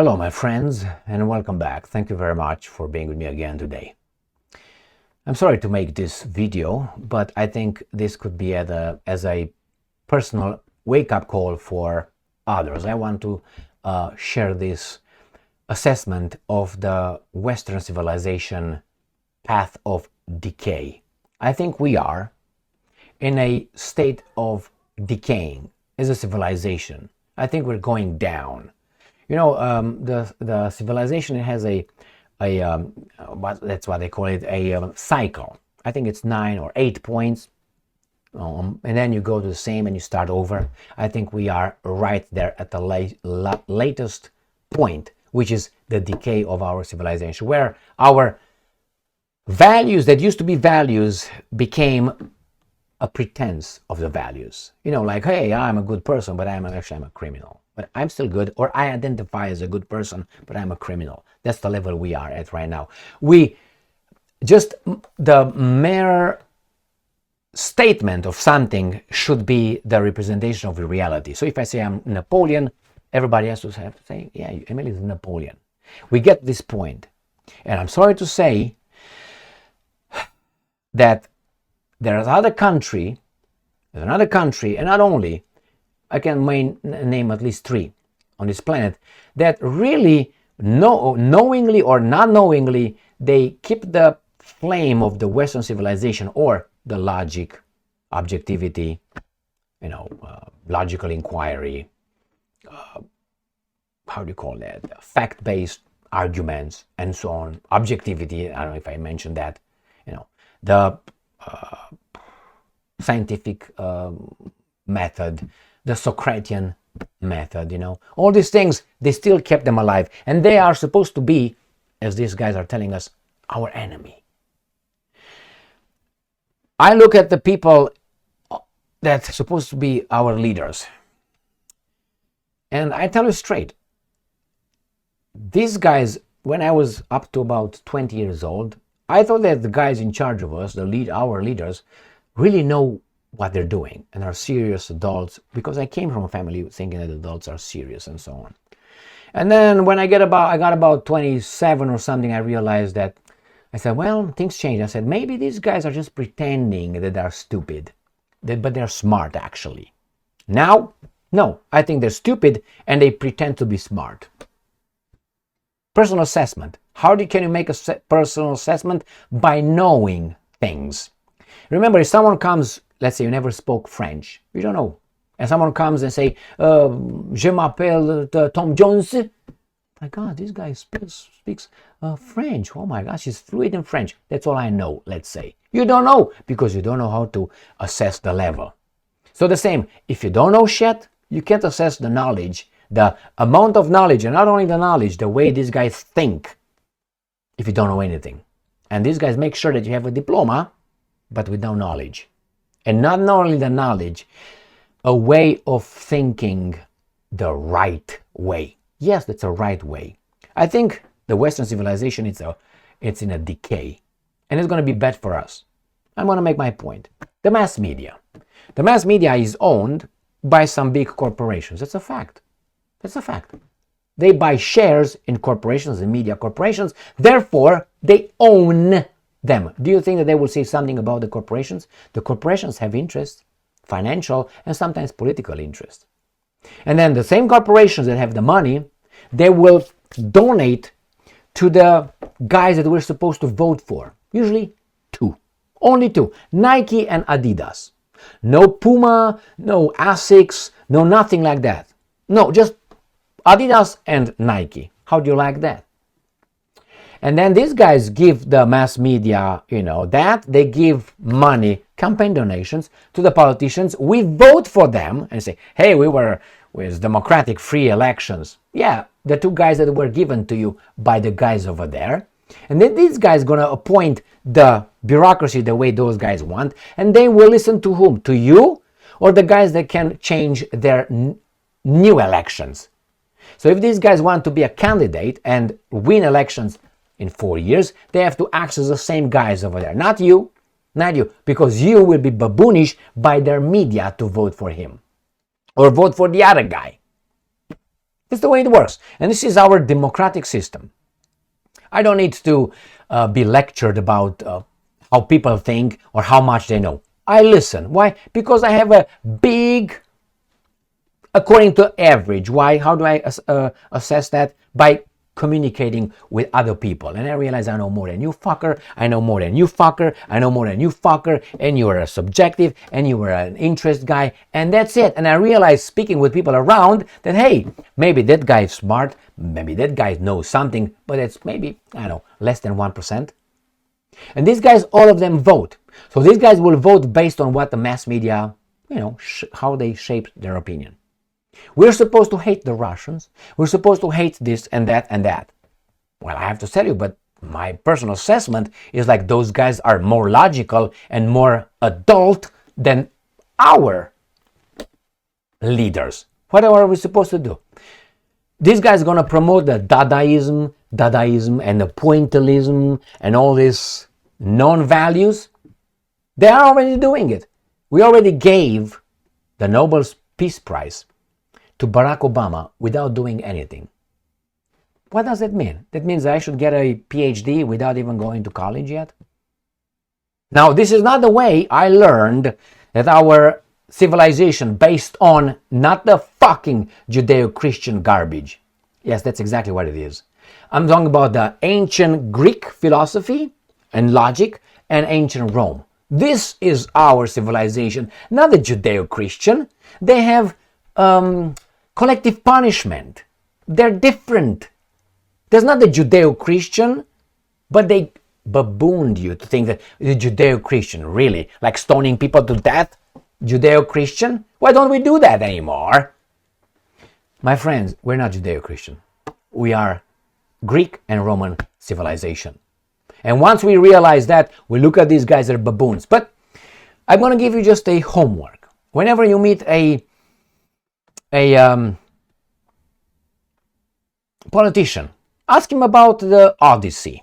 Hello, my friends, and welcome back. Thank you very much for being with me again today. I'm sorry to make this video, but I think this could be as a personal wake-up call for others. I want to share this assessment of the Western civilization path of decay. I think we are in a state of decaying as a civilization. I think we're going down. You know, the civilization has that's what they call it, a cycle. I think it's 9 or 8 points, and then you go to the same and you start over. I think we are right there at the latest point, which is the decay of our civilization, where our values that used to be values became a pretense of the values. You know, like, hey, I'm a good person, but I'm a criminal. But I'm still good, or I identify as a good person, but I'm a criminal. That's the level we are at right now. The mere statement of something should be the representation of the reality. So if I say I'm Napoleon, everybody has to say, yeah, Emily is Napoleon. We get this point. And I'm sorry to say that there's another country, and not only, I can name at least 3 on this planet that really, knowingly or not knowingly, they keep the flame of the Western civilization, or the logic, objectivity, logical inquiry, how do you call that? Fact-based arguments and so on. Objectivity, I don't know if I mentioned that. The scientific method, the Socratian method, all these things, they still kept them alive. And they are supposed to be, as these guys are telling us, our enemy. I look at the people that's supposed to be our leaders. And I tell you straight, these guys, when I was up to about 20 years old, I thought that the guys in charge of us, our leaders, really know what they're doing and are serious adults, because I came from a family thinking that adults are serious and so on. And then when I got about 27 or something, I realized that, I said, well, things change. I said, maybe these guys are just pretending that they're stupid, but they're smart actually. Now, no, I think they're stupid and they pretend to be smart. Personal assessment. How can you make a personal assessment? By knowing things. Remember, if someone comes, let's say you never spoke French, you don't know, and someone comes and say, je m'appelle Tom Jones. My God, this guy speaks French. Oh my gosh, he's fluent in French. That's all I know, let's say. You don't know, because you don't know how to assess the level. So the same, if you don't know shit, you can't assess the knowledge, the amount of knowledge, and not only the knowledge, the way these guys think, if you don't know anything. And these guys make sure that you have a diploma, but with no knowledge. And not only the knowledge, a way of thinking the right way. Yes, that's a right way. I think the Western civilization, it's in a decay. And it's going to be bad for us. I'm going to make my point. The mass media. The mass media is owned by some big corporations. That's a fact. That's a fact. They buy shares in corporations, in media corporations. Therefore, they own them. Do you think that they will say something about the corporations? The corporations have interest, financial and sometimes political interest. And then the same corporations that have the money, they will donate to the guys that we're supposed to vote for. Usually 2. Only 2. Nike and Adidas. No Puma, no Asics, no nothing like that. No, just Adidas and Nike. How do you like that? And then these guys give the mass media, that they give money, campaign donations to the politicians. We vote for them and say, hey, we were with democratic free elections. Yeah, the 2 guys that were given to you by the guys over there. And then these guys going to appoint the bureaucracy the way those guys want. And they will listen to whom? To you, or the guys that can change their new elections? So if these guys want to be a candidate and win elections in 4 years, they have to access the same guys over there. Not you, because you will be baboonish by their media to vote for him or vote for the other guy. That's the way it works. And this is our democratic system. I don't need to be lectured about how people think or how much they know. I listen. Why? Because I have a big, according to average. Why? How do I assess that? By communicating with other people. And I realize I know more than you fucker, I know more than you fucker, I know more than you fucker, and you are a subjective, and you are an interest guy, and that's it. And I realize speaking with people around that, hey, maybe that guy is smart, maybe that guy knows something, but it's maybe, I don't know, less than 1%. And these guys, all of them vote. So these guys will vote based on what the mass media, how they shaped their opinion. We're supposed to hate the Russians. We're supposed to hate this and that and that. Well, I have to tell you, but my personal assessment is like those guys are more logical and more adult than our leaders. What are we supposed to do? These guys are going to promote the Dadaism and the pointillism and all these non-values. They are already doing it. We already gave the Nobel Peace Prize to Barack Obama without doing anything. What does that mean? That means I should get a PhD without even going to college yet? Now, this is not the way I learned that our civilization based on not the fucking Judeo-Christian garbage. Yes, that's exactly what it is. I'm talking about the ancient Greek philosophy and logic and ancient Rome. This is our civilization, not the Judeo-Christian. They have collective punishment. They're different. There's not the Judeo-Christian, but they babooned you to think that the Judeo-Christian, really, like stoning people to death, Judeo-Christian? Why don't we do that anymore? My friends, we're not Judeo-Christian. We are Greek and Roman civilization. And once we realize that, we look at these guys as baboons. But I'm going to give you just a homework. Whenever you meet a politician, ask him about the Odyssey.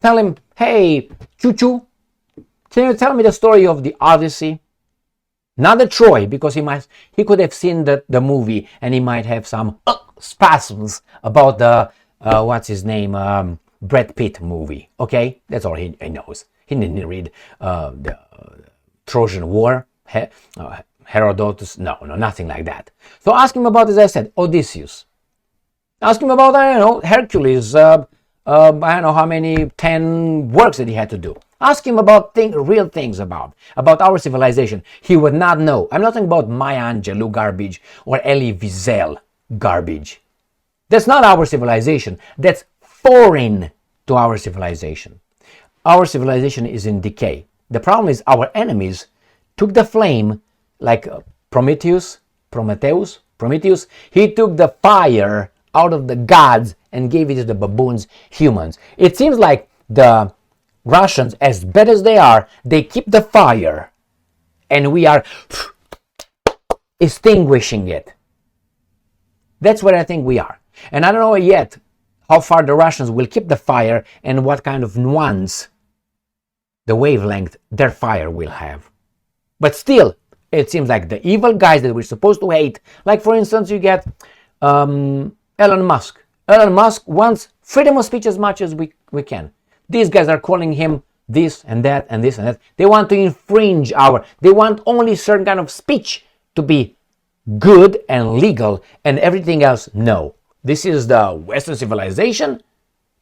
Tell him, hey, Choo-Choo, can you tell me the story of the Odyssey? Not the Troy, because he could have seen the movie and he might have some spasms about the, what's his name, Brad Pitt movie. Okay, that's all he knows. He didn't read the Trojan War, Herodotus, no, nothing like that. So ask him about, as I said, Odysseus. Ask him about, I don't know, Hercules, I don't know how many, 10 works that he had to do. Ask him about real things about our civilization. He would not know. I'm not talking about Maya Angelou garbage or Elie Wiesel garbage. That's not our civilization. That's foreign to our civilization. Our civilization is in decay. The problem is our enemies took the flame like Prometheus. He took the fire out of the gods and gave it to the baboons, humans. It seems like the Russians, as bad as they are, they keep the fire and we are extinguishing it. That's what I think we are. And I don't know yet how far the Russians will keep the fire and what kind of nuance, the wavelength their fire will have. But still, it seems like the evil guys that we're supposed to hate, like for instance, you get Elon Musk. Elon Musk wants freedom of speech as much as we can. These guys are calling him this and that and this and that. They want to infringe they want only certain kind of speech to be good and legal and everything else, no. This is the Western civilization?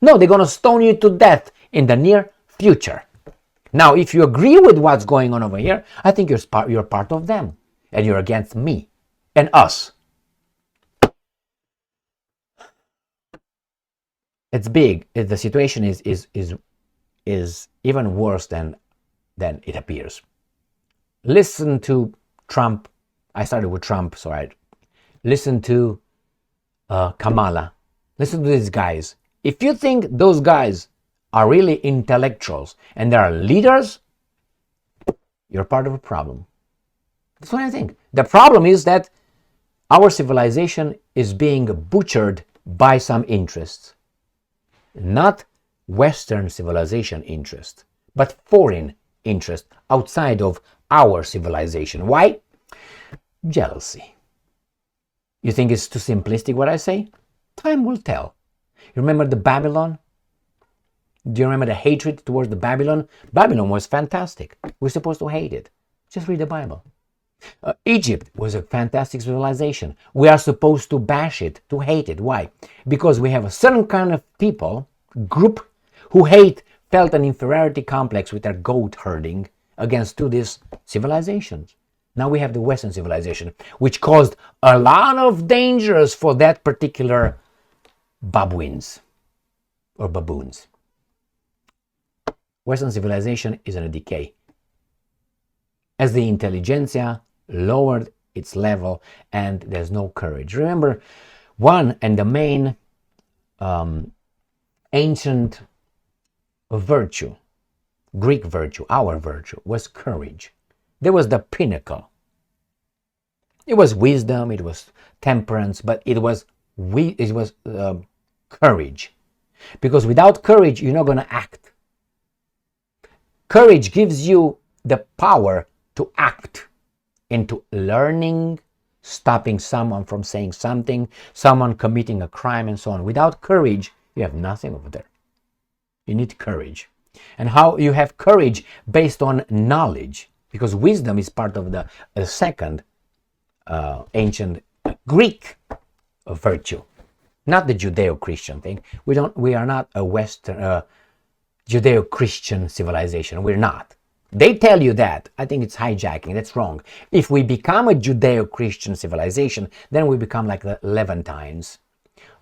No, they're going to stone you to death in the near future. Now, if you agree with what's going on over here, I think you're part of them. And you're against me and us. It's big. The situation is even worse than it appears. Listen to Trump. I started with Trump, so I listen to Kamala. Listen to these guys. If you think those guys are really intellectuals and they are leaders, you're part of a problem. That's what I think. The problem is that our civilization is being butchered by some interests. Not Western civilization interest, but foreign interest outside of our civilization. Why? Jealousy. You think it's too simplistic what I say? Time will tell. You remember the Babylon? Do you remember the hatred towards the Babylon? Babylon was fantastic. We're supposed to hate it. Just read the Bible. Egypt was a fantastic civilization. We are supposed to bash it, to hate it. Why? Because we have a certain kind of people, group, who felt an inferiority complex with their goat herding against these civilizations. Now we have the Western civilization, which caused a lot of dangers for that particular baboons or baboons. Western civilization is in a decay. As the intelligentsia lowered its level and there's no courage. Remember, one and the main ancient virtue, Greek virtue, our virtue, was courage. There was the pinnacle. It was wisdom, it was temperance, but it was courage. Because without courage, you're not going to act. Courage gives you the power to act into learning, stopping someone from saying something, someone committing a crime, and so on. Without courage, you have nothing over there. You need courage. And how you have courage based on knowledge, because wisdom is part of the second ancient Greek virtue, not the Judeo-Christian thing. We are not a Western Judeo-Christian civilization. We're not. They tell you that. I think it's hijacking. That's wrong. If we become a Judeo-Christian civilization, then we become like the Levantines.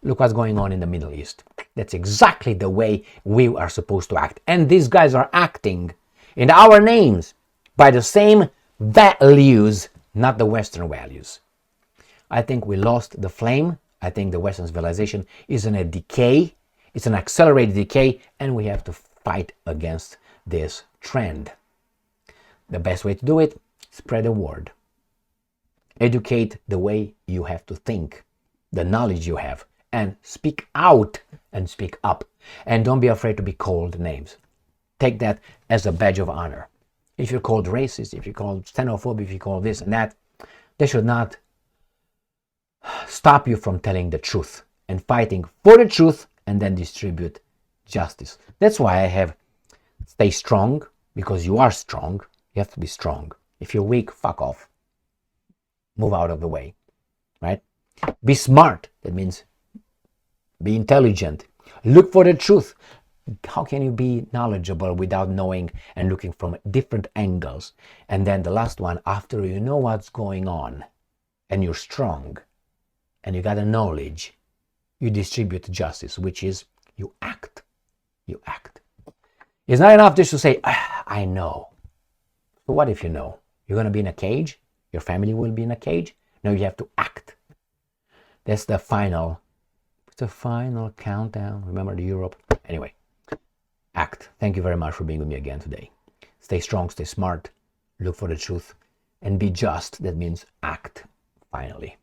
Look what's going on in the Middle East. That's exactly the way we are supposed to act. And these guys are acting in our names by the same values, not the Western values. I think we lost the flame. I think the Western civilization is in a decay. It's an accelerated decay, and we have to fight against this trend. The best way to do it, spread the word. Educate the way you have to think, the knowledge you have, and speak out and speak up. And don't be afraid to be called names. Take that as a badge of honor. If you're called racist, if you're called xenophobic, if you're called this and that, they should not stop you from telling the truth and fighting for the truth and then distribute justice. That's why I have stay strong, because you are strong. You have to be strong. If you're weak, fuck off. Move out of the way, right? Be smart. That means be intelligent. Look for the truth. How can you be knowledgeable without knowing and looking from different angles? And then the last one, after you know what's going on and you're strong and you got a knowledge, you distribute justice, which is you act. You act. It's not enough just to say, I know. But what if you know? You're going to be in a cage? Your family will be in a cage? No, you have to act. That's the final countdown. Remember the Europe? Anyway, act. Thank you very much for being with me again today. Stay strong, stay smart, look for the truth, and be just. That means act, finally.